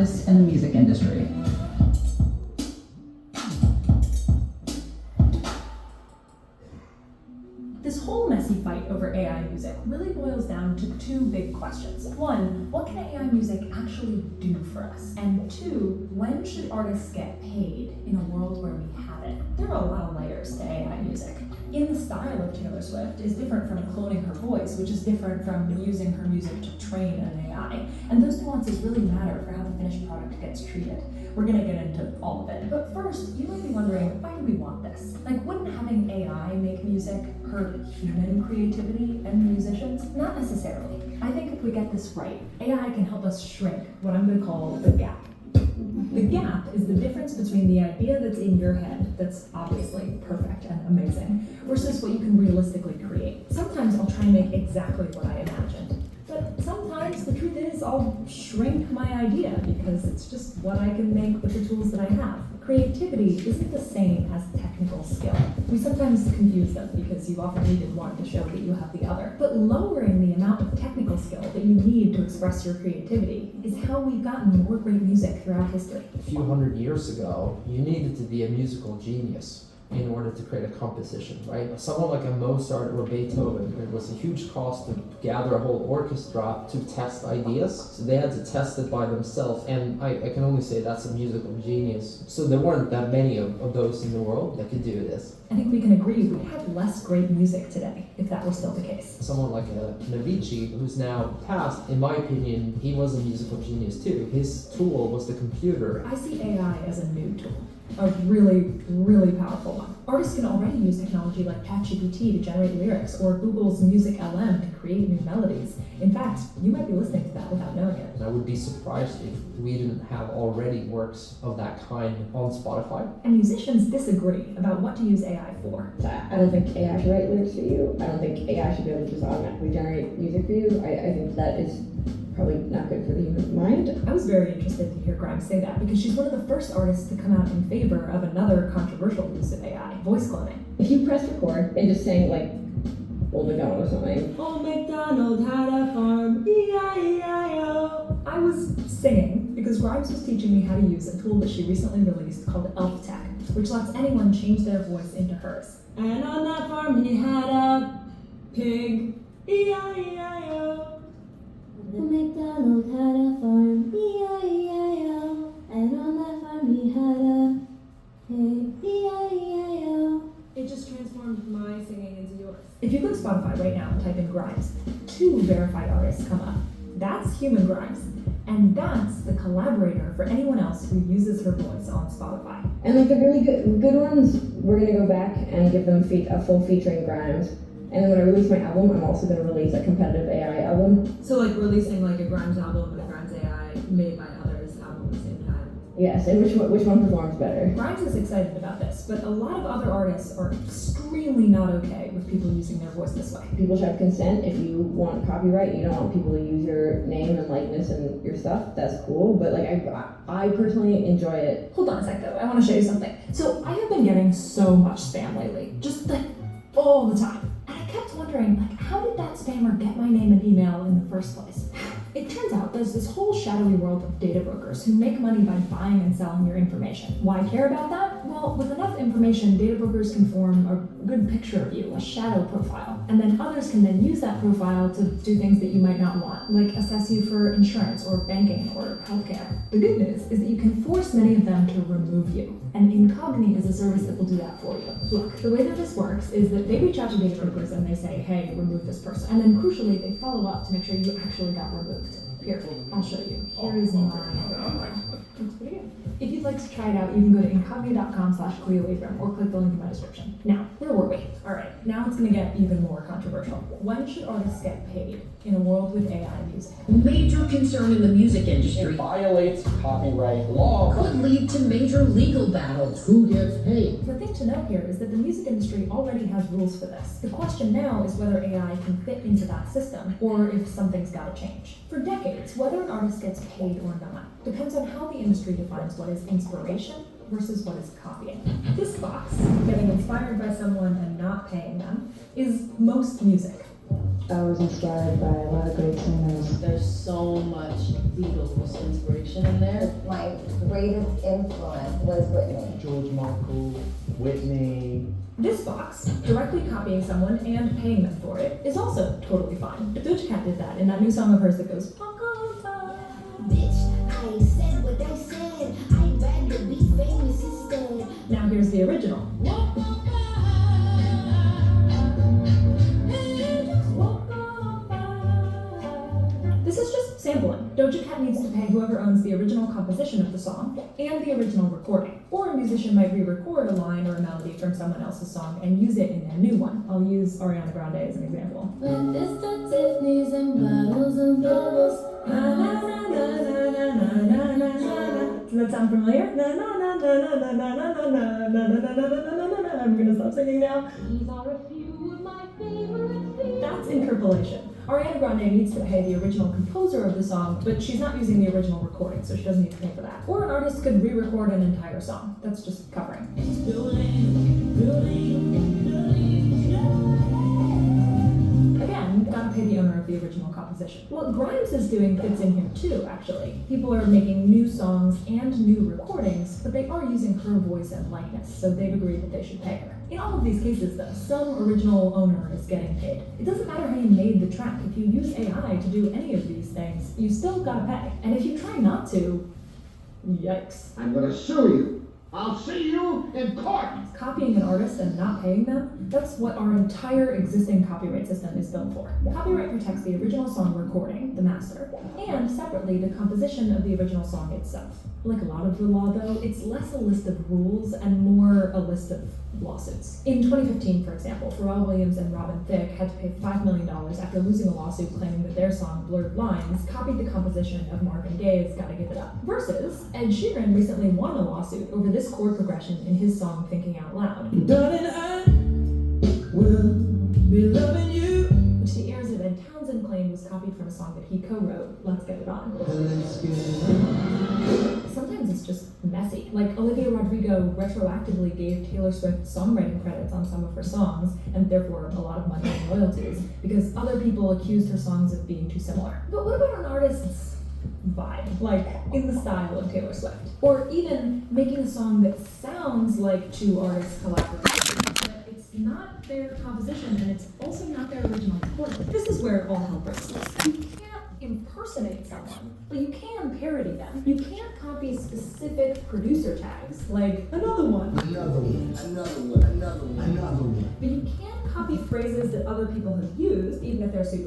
artists and the music industry. This whole messy fight over AI music really boils down to two big questions. One, what can AI music actually do for us? And two, when should artists get paid in a world where we have it? There are a lot of layers to AI music. In the style of Taylor Swift is different from cloning her voice, which is different from using her music to train an AI. And those nuances really matter for how the finished product gets treated. We're gonna get into all of it. But first, you might be wondering, why do we want this? Like, wouldn't having AI make music hurt human creativity and musicians? Not necessarily. I think if we get this right, AI can help us shrink what I'm gonna call the gap. The gap is the difference between the idea that's in your head, that's obviously perfect and amazing, versus what you can realistically create. Sometimes I'll try and make exactly what I imagined. But sometimes the truth is I'll shrink my idea because it's just what I can make with the tools that I have. Creativity isn't the same as technical skill. We sometimes confuse them because you often needed one to show that you have the other. But lowering the amount of technical skill that you need to express your creativity is how we've gotten more great music throughout history. A few hundred years ago, you needed to be a musical genius in order to create a composition, right? Someone like a Mozart or Beethoven, it was a huge cost to gather a whole orchestra to test ideas. So they had to test it by themselves, and I can only say that's a musical genius. So there weren't that many of those in the world that could do this. I think we can agree we'd have less great music today if that were still the case. Someone like Navici, who's now passed, in my opinion, he was a musical genius too. His tool was the computer. I see AI as a new tool. A really, really powerful one. Artists can already use technology like ChatGPT to generate lyrics or Google's Music LM to create new melodies. In fact, you might be listening to that without knowing it. I would be surprised if we didn't have already works of that kind on Spotify. And musicians disagree about what to use AI for. I don't think AI should write lyrics for you. I don't think AI should be able to just automatically generate music for you. I think that is probably not good for the human mind. I was very interested to hear Grimes say that because she's one of the first artists to come out in favor of another controversial use of AI, voice cloning. If you press record and just saying like Old MacDonald or something. Old MacDonald had a farm, E-I-E-I-O. I was singing because Grimes was teaching me how to use a tool that she recently released called Elf Tech, which lets anyone change their voice into hers. And on that farm he had a pig, E-I-E-I-o. Old MacDonald had a farm, E-I-E-I-O, and on that farm he had a pig, E-I-E-I-O. It just transformed my singing into yours. If you go to Spotify right now and type in Grimes, 2 verified artists come up. That's human Grimes, and that's the collaborator for anyone else who uses her voice on Spotify. And like the really good ones, we're gonna go back and give them a full featuring Grimes. And then when I release my album, I'm also going to release a competitive AI album. So like releasing like a Grimes album and a Grimes AI made by others album at the same time. Yes, and which one performs better? Grimes is excited about this, but a lot of other artists are extremely not okay with people using their voice this way. People should have consent. If you want copyright, you don't want people to use your name and likeness and your stuff, that's cool. But like I personally enjoy it. Hold on a sec though, I want to show you something. So I have been getting so much spam lately, just like all the time. And I kept wondering, like, how did that spammer get my name and email in the first place? It turns out there's this whole shadowy world of data brokers who make money by buying and selling your information. Why care about that? Well, with enough information, data brokers can form a good picture of you, a shadow profile. And then others can then use that profile to do things that you might not want, like assess you for insurance or banking or healthcare. The good news is that you can force many of them to remove you. And Incognito is a service that will do that for you. Look, the way that this works is that they reach out to data brokers and they say, hey, remove this person. And then crucially, they follow up to make sure you actually got removed. Here, I'll show you. Here is my Looks pretty good. If you'd like to try it out, you can go to incognito.com/CleoAbram or click the link in my description. Now, where were we? All right, now it's gonna get even more controversial. When should artists get paid in a world with AI music? Major concern in the music industry. It violates copyright law. Could lead to major legal battles. Who gets paid? The thing to note here is that the music industry already has rules for this. The question now is whether AI can fit into that system, or if something's gotta change. For decades, whether an artist gets paid or not depends on how the industry defines what is inspiration versus what is copying. This box, getting inspired by someone and not paying them, is most music. I was inspired by a lot of great singers. There's so much Beatles inspiration in there. My greatest influence was Whitney. George Michael, Whitney. This box, directly copying someone and paying them for it, is also totally fine. Doja Cat did that in that new song of hers that goes, "Walk on by." Bitch, I said what they said. I'd rather be famous instead. Now here's the original. Walk on by. Walk on by. This is just sampling. Doja Cat needs to pay whoever owns the original composition of the song and the original recording. Or a musician might re-record a line or a melody from someone else's song and use it in a new one. I'll use Ariana Grande as an example. Breakfast at Tiffany's and bottles and bubbles. Na na na na na na na na na na. Does that sound familiar? Na na na na na na na na na na na na na na na. I'm gonna stop singing now. These are a few of my favorite things. That's interpolation. Ariana Grande needs to pay the original composer of the song, but she's not using the original recording, so she doesn't need to pay for that. Or an artist could re-record an entire song. That's just covering. Again, gotta pay the owner of the original composition. What Grimes is doing fits in here too, actually. People are making new songs and new recordings, but they are using her voice and likeness, so they've agreed that they should pay her. In all of these cases, though, some original owner is getting paid. It doesn't matter how you made the track. If you use AI to do any of these things, you still gotta pay. And if you try not to, yikes. I'm gonna sue you. I'll see you in court. Copying an artist and not paying them, that's what our entire existing copyright system is built for. Copyright protects the original song recording, the master, and separately the composition of the original song itself. Like a lot of the law though, it's less a list of rules and more a list of lawsuits. In 2015, for example, Pharrell Williams and Robin Thicke had to pay $5 million after losing a lawsuit claiming that their song Blurred Lines copied the composition of Marvin Gaye's Gotta Give It Up. Versus, Ed Sheeran recently won a lawsuit over this chord progression in his song Thinking Out Loud. Darling, I will be loving you. Which the heirs of Ed Townsend claimed was copied from a song that he co-wrote, Let's Get It On. Let's get it on. Sometimes it's just messy. Like Olivia Rodrigo retroactively gave Taylor Swift songwriting credits on some of her songs, and therefore a lot of money in royalties, because other people accused her songs of being too similar. But what about an artist's vibe? Like, in the style of Taylor Swift? Or even making a song that sounds like two artists collaborating, but it's not their composition, and it's also not their original recording. This is where all hell breaks loose. You can't impersonate someone, but you can parody them. You can't copy specific producer tags, like another one. Another one. Another one. Another one. Another one. But you can't copy phrases that other people have used, even if they're super